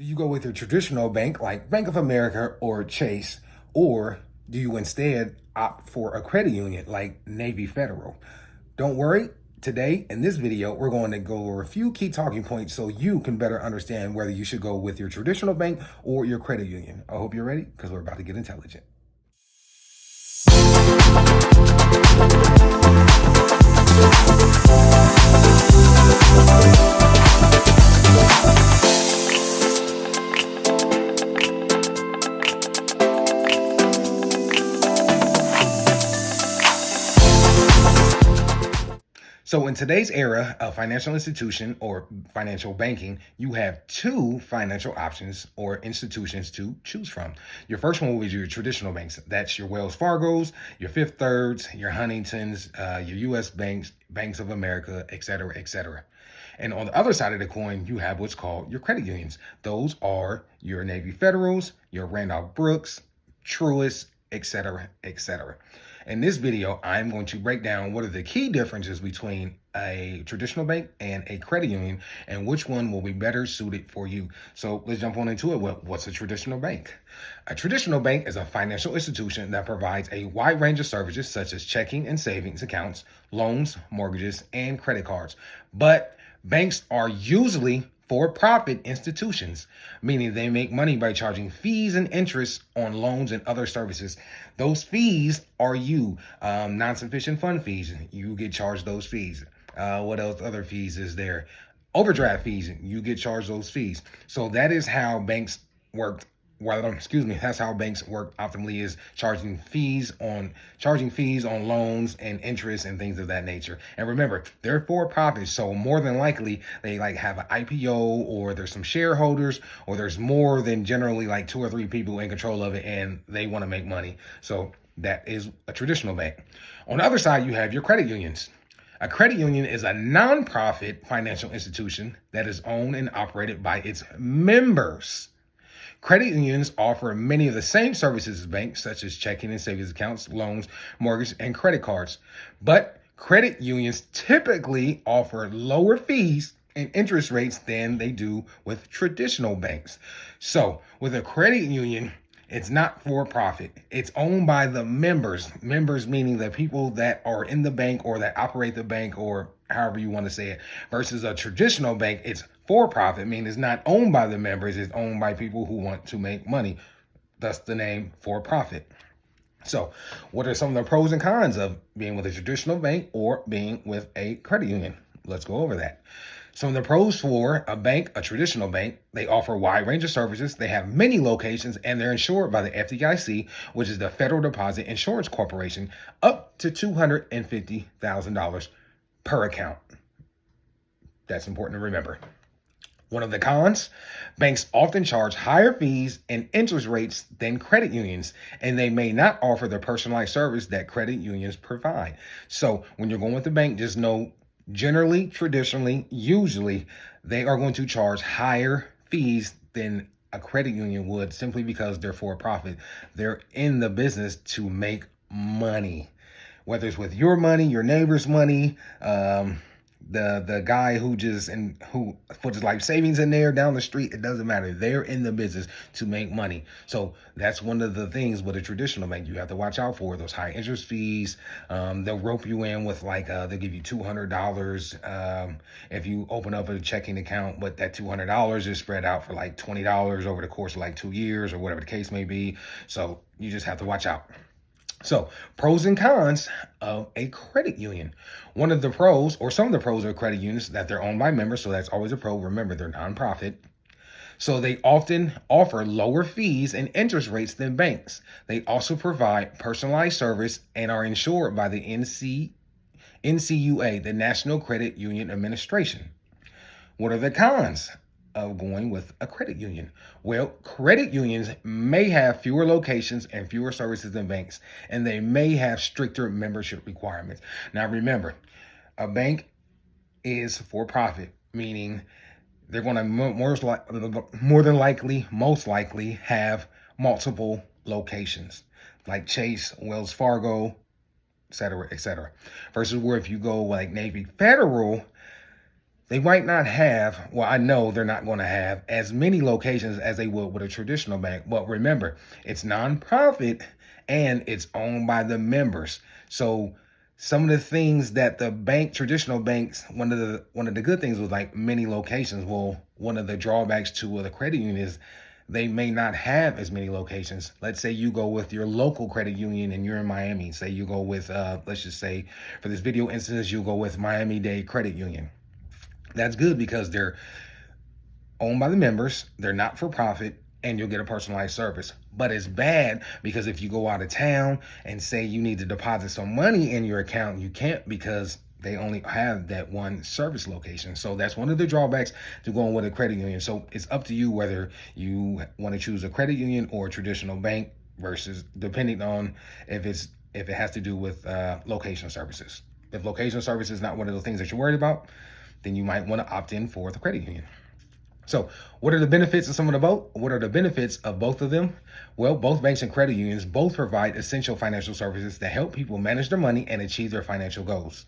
Do you go with your traditional bank like Bank of America or Chase, or do you instead opt for a credit union like Navy Federal? Don't worry, today in this video, we're going to go over a few key talking points so you can better understand whether you should go with your traditional bank or your credit union. I hope you're ready because we're about to get intelligent. So in today's era of financial institution or financial banking, you have two financial options or institutions to choose from. Your first one will be your traditional banks. That's your Wells Fargo's, your Fifth Thirds, your Huntingtons, your U.S. banks, Banks of America, et cetera, et cetera. And on the other side of the coin, you have what's called your credit unions. Those are your Navy Federals, your Randolph Brooks, Truist, et cetera, et cetera. In this video, I'm going to break down what are the key differences between a traditional bank and a credit union and which one will be better suited for you. So let's jump on into it. What's a traditional bank? A traditional bank is a financial institution that provides a wide range of services such as checking and savings accounts, loans, mortgages, and credit cards. But banks are usually for-profit institutions, meaning they make money by charging fees and interest on loans and other services. Those fees are non-sufficient fund fees. You get charged those fees. What else? Other fees is there? Overdraft fees. You get charged those fees. So that is how banks work. That's how banks work optimally, is charging fees on loans and interest and things of that nature. And remember, they're for profit, so more than likely they have an IPO, or there's some shareholders, or there's more than generally two or three people in control of it, and they want to make money. So that is a traditional bank. On the other side, you have your credit unions. A credit union is a nonprofit financial institution that is owned and operated by its members. Credit unions offer many of the same services as banks, such as checking and savings accounts, loans, mortgage, and credit cards. But credit unions typically offer lower fees and interest rates than they do with traditional banks. So with a credit union, it's not for profit. It's owned by the members. Members meaning the people that are in the bank or that operate the bank, or however you want to say it. Versus a traditional bank, it's for profit, meaning it's not owned by the members. It's owned by people who want to make money. Thus the name for profit. So what are some of the pros and cons of being with a traditional bank or being with a credit union? Let's go over that. Some of the pros for a traditional bank: they offer a wide range of services, they have many locations, and they're insured by the FDIC, which is the Federal Deposit Insurance Corporation, up to $250,000 per account. That's important to remember. One of the cons: banks often charge higher fees and interest rates than credit unions, and they may not offer the personalized service that credit unions provide. So when you're going with the bank, just know, generally, traditionally, usually, they are going to charge higher fees than a credit union would, simply because they're for profit. They're in the business to make money, whether it's with your money, your neighbor's money, the guy who puts his life savings in there down the street. It doesn't matter. They're in the business to make money. So that's one of the things with a traditional bank you have to watch out for: those high interest fees. They'll rope you in with they'll give you $200 if you open up a checking account, but that $200 is spread out for $20 over the course of 2 years, or whatever the case may be. So you just have to watch out. So, pros and cons of a credit union. One of the pros, or some of the pros of credit unions, that they're owned by members, so that's always a pro. Remember, they're nonprofit. So they often offer lower fees and interest rates than banks. They also provide personalized service and are insured by the NCUA, the National Credit Union Administration. What are the cons of going with a credit union? Well, credit unions may have fewer locations and fewer services than banks, and they may have stricter membership requirements. Now remember, a bank is for profit, meaning they're going to most likely have multiple locations, like Chase, Wells Fargo, et cetera, et cetera. Versus where if you go like Navy Federal, They might not have, well, I know they're not going to have as many locations as they would with a traditional bank. But remember, it's nonprofit and it's owned by the members. So some of the things that the traditional banks, one of the good things was like many locations. Well, one of the drawbacks to the credit union is they may not have as many locations. Let's say you go with your local credit union and you're in Miami. Say you go with, let's just say for this video instance, you'll go with Miami-Dade Credit Union. That's good because they're owned by the members, they're not for profit, and you'll get a personalized service. But it's bad because if you go out of town and say you need to deposit some money in your account, you can't because they only have that one service location. So that's one of the drawbacks to going with a credit union. So it's up to you whether you want to choose a credit union or a traditional bank versus depending on if it has to do with location services. If location service is not one of the things that you're worried about, then you might want to opt in for the credit union. So what are the benefits of some of the both? What are the benefits of both of them? Well, both banks and credit unions both provide essential financial services that help people manage their money and achieve their financial goals.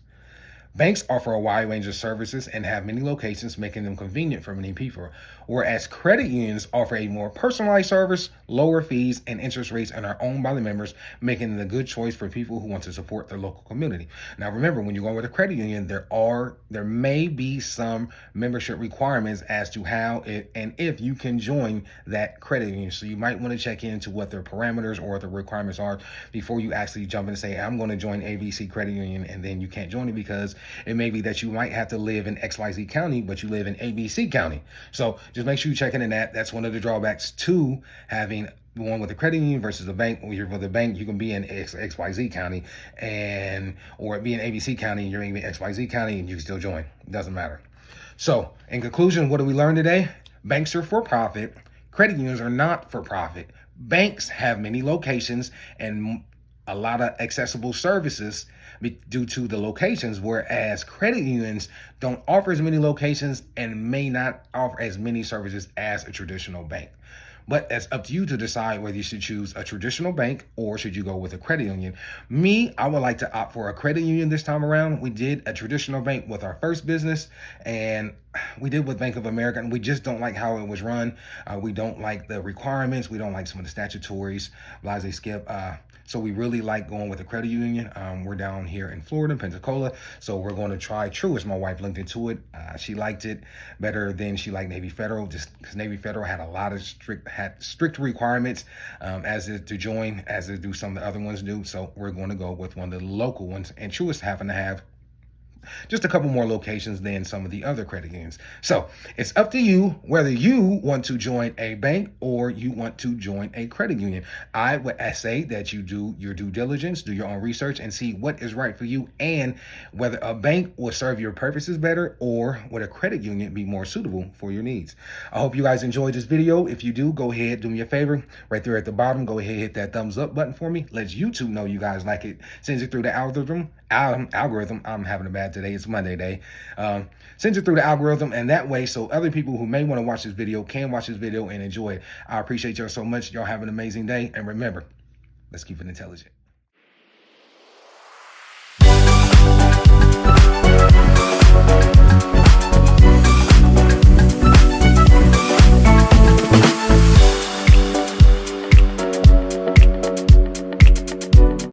Banks offer a wide range of services and have many locations, making them convenient for many people, whereas credit unions offer a more personalized service, lower fees, and interest rates, and are owned by the members, making it a good choice for people who want to support their local community. Now, remember, when you're going with a credit union, there may be some membership requirements as to how and if you can join that credit union. So you might want to check into what their parameters or the requirements are before you actually jump in and say, I'm going to join ABC Credit Union, and then you can't join it because it may be that you might have to live in XYZ County, but you live in ABC County. So just make sure you check into that. That's one of the drawbacks to having one with a credit union versus a bank. When you're with a bank, you can be in XYZ County or be in ABC County, and you're in XYZ County, and you can still join. It doesn't matter. So in conclusion, what did we learn today? Banks are for profit. Credit unions are not for profit. Banks have many locations and a lot of accessible services due to the locations, whereas credit unions don't offer as many locations and may not offer as many services as a traditional bank. But it's up to you to decide whether you should choose a traditional bank or should you go with a credit union. Me, I would like to opt for a credit union this time around. We did a traditional bank with our first business, and we did with Bank of America, and we just don't like how it was run. We don't like the requirements. We don't like some of the statutories, blase skip. So we really like going with a credit union. We're down here in Florida, Pensacola. So we're going to try Truist. My wife linked into it. She liked it better than she liked Navy Federal, just because Navy Federal had a lot of strict requirements as to join, as do some of the other ones do. So we're going to go with one of the local ones. And Truist happen to have just a couple more locations than some of the other credit unions. So it's up to you whether you want to join a bank or you want to join a credit union. I would say that you do your due diligence, do your own research, and see what is right for you and whether a bank will serve your purposes better or would a credit union be more suitable for your needs. I hope you guys enjoyed this video. If you do, go ahead, do me a favor. Right there at the bottom, go ahead, hit that thumbs up button for me. Let YouTube know you guys like it. Sends it through the algorithm. I'm having a bad today. It's Monday day. Sends it through the algorithm, and that way, so other people who may want to watch this video can watch this video and enjoy it. I appreciate y'all so much. Y'all have an amazing day, and remember, let's keep it intelligent.